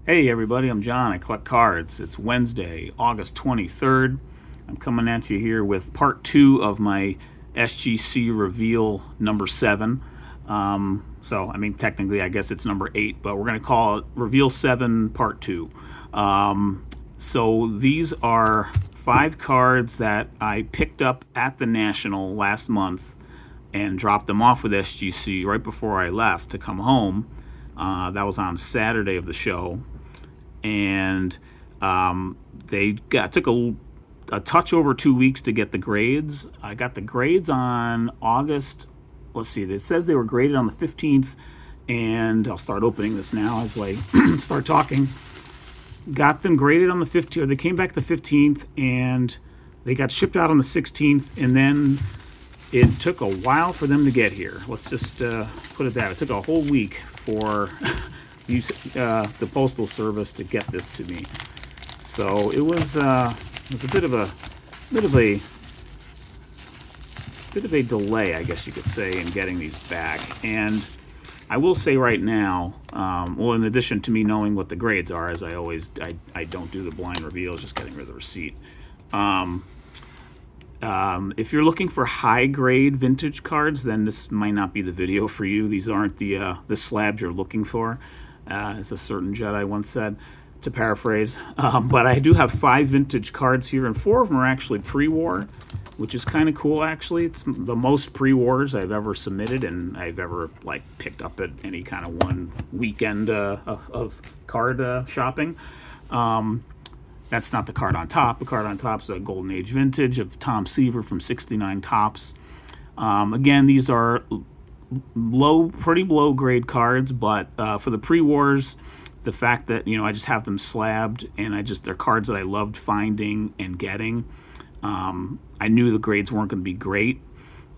Hey everybody, I'm John. I collect cards. It's Wednesday, August 23rd. I'm coming at you here with part 2 of my SGC reveal number 7. Technically, I guess it's number 8, but we're going to call it reveal 7 part 2. So these are 5 cards that I picked up at the National last month and dropped them off with SGC right before I left to come home. That was on Saturday of the show, and took a touch over 2 weeks to get the grades. I got the grades on August. Let's see. It says they were graded on the 15th, and I'll start opening this now as I start talking. Got them graded on the 15th. Or they came back the 15th, and they got shipped out on the 16th, and then it took a while for them to get here. Let's just put it that. It took a whole week for the postal service to get this to me. So it was a bit of a delay, I guess you could say, in getting these back. And I will say right now, in addition to me knowing what the grades are, as I always, I don't do the blind reveals, just getting rid of the receipt. If you're looking for high-grade vintage cards, then this might not be the video for you. These aren't the slabs you're looking for, as a certain Jedi once said, to paraphrase. But I do have 5 vintage cards here, and 4 of them are actually pre-war, which is kind of cool, actually. It's the most pre-wars I've ever submitted, and I've ever picked up at any kind of one weekend of card shopping. That's not the card on top. The card on top is a Golden Age vintage of Tom Seaver from 69 Topps. Again, these are pretty low grade cards, but for the pre-wars, the fact that I just have them slabbed, and they're cards that I loved finding and getting. I knew the grades weren't going to be great,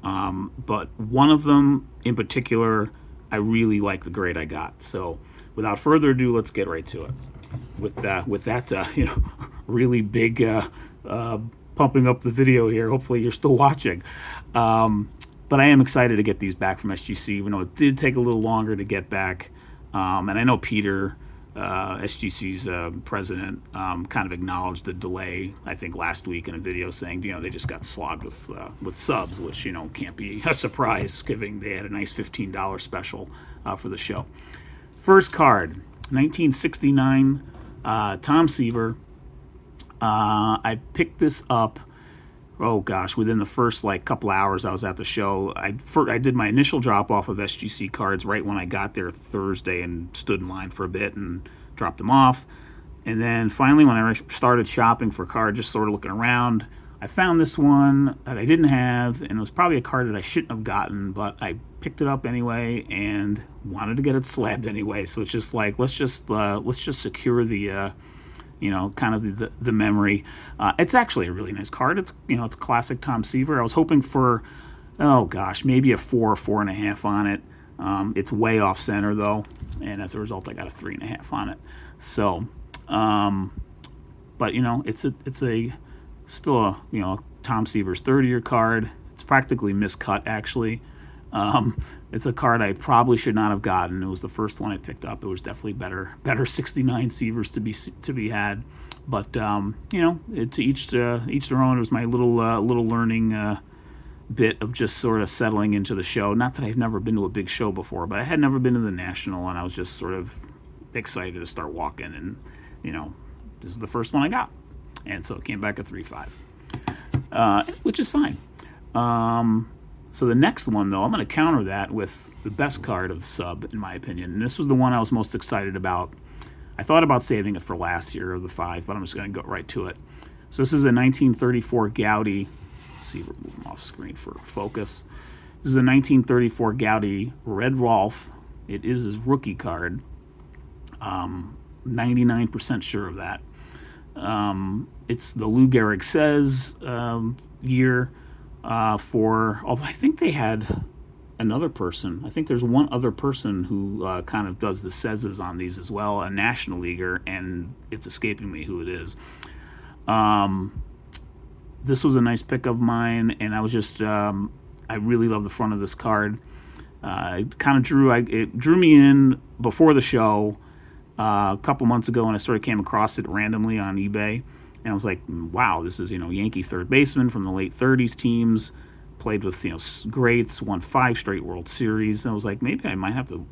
but one of them in particular, I really like the grade I got. So without further ado, let's get right to it. With that, really big pumping up the video here. Hopefully you're still watching. But I am excited to get these back from SGC, even though it did take a little longer to get back. And I know Peter, SGC's president, kind of acknowledged the delay, I think, last week in a video saying, they just got slogged with subs, which, can't be a surprise, given they had a nice $15 special for the show. First card, 1969, Tom Seaver. I picked this up, within the first couple hours I was at the show. I did my initial drop off of SGC cards right when I got there Thursday and stood in line for a bit and dropped them off. And then finally, when I started shopping for cards, just sort of looking around, I found this one that I didn't have, and it was probably a card that I shouldn't have gotten, but I picked it up anyway and wanted to get it slabbed anyway. So it's just let's just secure the kind of the memory. It's actually a really nice card. It's classic Tom Seaver. I was hoping for maybe a 4 or 4.5 on it. It's way off center though, and as a result I got a 3.5 on it. So but it's still a Tom Seaver's 30-year card. It's practically miscut, actually. It's a card I probably should not have gotten. It was the first one I picked up. It was definitely better 69 Seavers to be had. But to each their own. It was my little learning bit of just sort of settling into the show. Not that I've never been to a big show before, but I had never been to the National, and I was just sort of excited to start walking. And this is the first one I got, and so it came back a 3.5, which is fine. So the next one, though, I'm going to counter that with the best card of the sub, in my opinion. And this was the one I was most excited about. I thought about saving it for last year of the 5, but I'm just going to go right to it. So this is a 1934 Gaudi. Let's see, we're moving off screen for focus. This is a 1934 Gaudi Red Rolf. It is his rookie card. 99% sure of that. It's the Lou Gehrig Says year. Although I think they had another person. I think there's one other person who kind of does the says on these as well, a National Leaguer, and it's escaping me who it is. This was a nice pick of mine, and I was just I really love the front of this card. It drew me in before the show, a couple months ago, and I sort of came across it randomly on eBay, and I was like, wow, this is, Yankee third baseman from the late 30s teams, played with, greats, won 5 straight World Series. And I was like, maybe I might have to,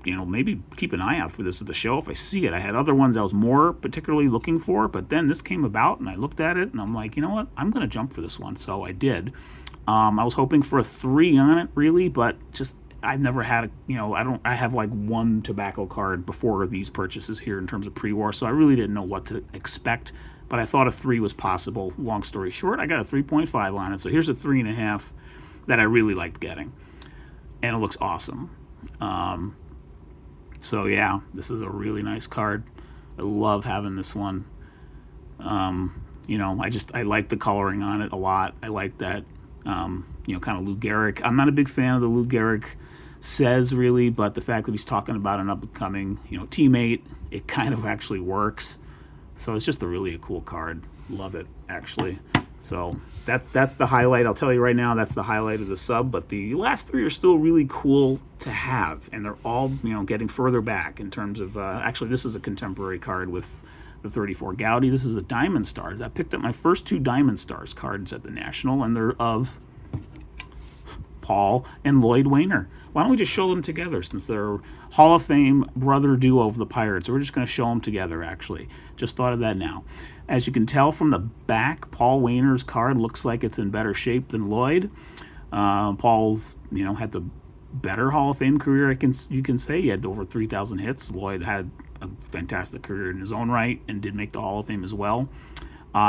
maybe keep an eye out for this at the show if I see it. I had other ones I was more particularly looking for, but then this came about and I looked at it and I'm like, you know what, I'm going to jump for this one. So I did. I was hoping for a 3 on it, really, but just I've never had I have like 1 tobacco card before these purchases here in terms of pre-war, so I really didn't know what to expect, but I thought a 3 was possible. Long story short, I got a 3.5 on it, so here's a 3.5 that I really liked getting, and it looks awesome. So yeah, this is a really nice card. I love having this one. I like the coloring on it a lot. I like that, kind of Lou Gehrig. I'm not a big fan of the Lou Gehrig says, really, but the fact that he's talking about an up-and-coming, teammate, it kind of actually works. So it's just a cool card. Love it, actually. So that's the highlight. I'll tell you right now, that's the highlight of the sub, but the last 3 are still really cool to have, and they're all, getting further back in terms of, actually, this is a contemporary card with the 34 Gaudy. This is a Diamond Stars. I picked up my first 2 Diamond Stars cards at the National, and they're of Paul and Lloyd Wainer. Why don't we just show them together, since they're Hall of Fame brother duo of the Pirates? We're just going to show them together, actually. Just thought of that now. As you can tell from the back, Paul Wainer's card looks like it's in better shape than Lloyd. Paul's, had the better Hall of Fame career, you can say. He had over 3,000 hits. Lloyd had a fantastic career in his own right and did make the Hall of Fame as well.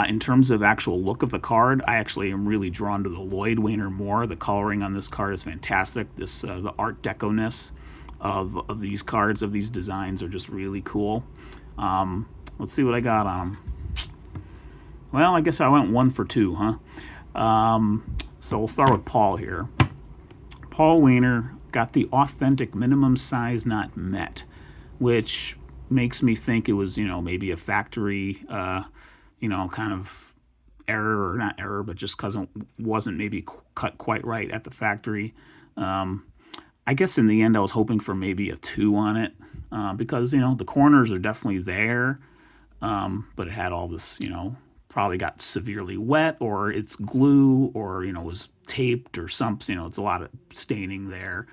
In terms of actual look of the card, I actually am really drawn to the Lloyd Wainer more. The coloring on this card is fantastic. The Art Deco-ness of these cards, of these designs, are just really cool. Let's see what I got on them. Well, I guess I went 1 for 2, huh? So we'll start with Paul here. Paul Wainer got the authentic minimum size not met, which makes me think it was, maybe a factory kind of error, or not error, but just because it wasn't maybe cut quite right at the factory. I guess in the end I was hoping for maybe a 2 on it, because, the corners are definitely there, but it had all this, probably got severely wet, or it's glue, or, was taped or something. It's a lot of staining there.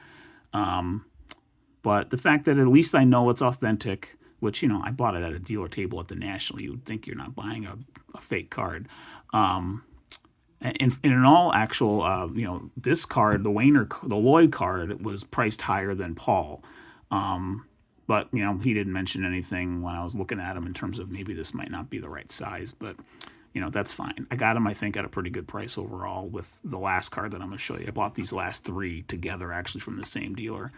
But the fact that at least I know it's authentic, which, I bought it at a dealer table at the National. You would think you're not buying a fake card. And in all actual, this card, the Lloyd card, was priced higher than Paul. But, he didn't mention anything when I was looking at him in terms of maybe this might not be the right size. But, that's fine. I got him, I think, at a pretty good price overall with the last card that I'm going to show you. I bought these last 3 together, actually, from the same dealer.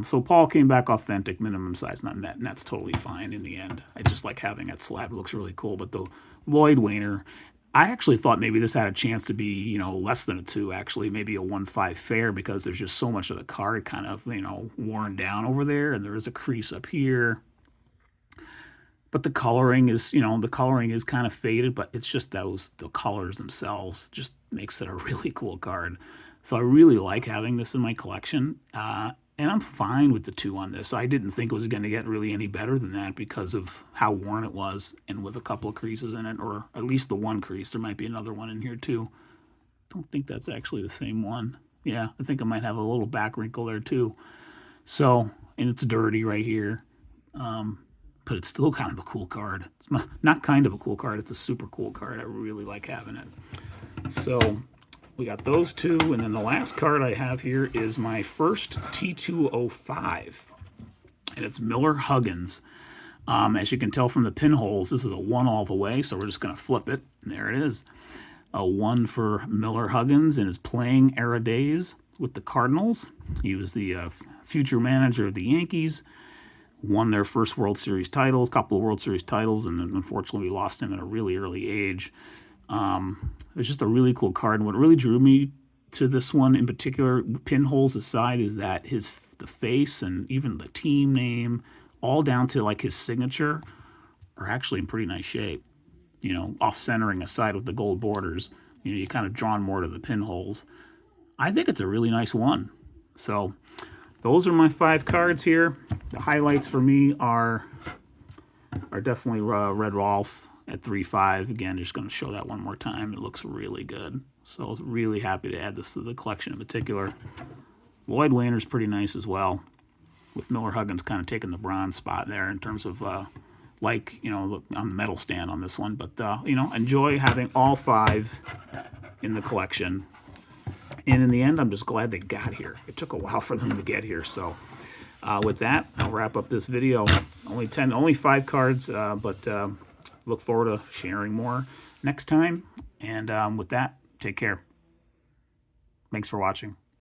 So Paul came back authentic, minimum size not met, and that's totally fine in the end. I just like having that slab. It looks really cool. But the Lloyd Wainer, I actually thought maybe this had a chance to be, less than a 2, actually, maybe a 1.5 fair, because there's just so much of the card kind of, worn down over there, and there is a crease up here. But the coloring is, kind of faded, but it's just the colors themselves just makes it a really cool card. So I really like having this in my collection. And I'm fine with the 2 on this. I didn't think it was going to get really any better than that because of how worn it was, and with a couple of creases in it, or at least the 1 crease. There might be another one in here too. Don't think that's actually the same one. Yeah, I think I might have a little back wrinkle there too. So, and it's dirty right here. But it's still kind of a cool card. It's not kind of a cool card. It's a super cool card. I really like having it. So we got those 2, and then the last card I have here is my first T205, and it's Miller Huggins. As you can tell from the pinholes, this is a 1 all the way, so we're just going to flip it, and there it is. A 1 for Miller Huggins in his playing era days with the Cardinals. He was the future manager of the Yankees, won their first World Series titles, couple of World Series titles, and then unfortunately we lost him at a really early age. It was just a really cool card, and what really drew me to this one in particular, pinholes aside, is that the face and even the team name, all down to like his signature, are actually in pretty nice shape. Off-centering aside with the gold borders, you're kind of drawn more to the pinholes. I think it's a really nice one. So those are my 5 cards here. The highlights for me are definitely Red Rolf at 3.5. Again, just going to show that one more time. It looks really good. So really happy to add this to the collection in particular. Lloyd Wayner's pretty nice as well, with Miller Huggins kind of taking the bronze spot there in terms of like, you know, on the medal stand on this one. But, you know, enjoy having all 5 in the collection. And in the end, I'm just glad they got here. It took a while for them to get here. So with that, I'll wrap up this video. Only 5 cards, but look forward to sharing more next time. And with that, take care. Thanks for watching.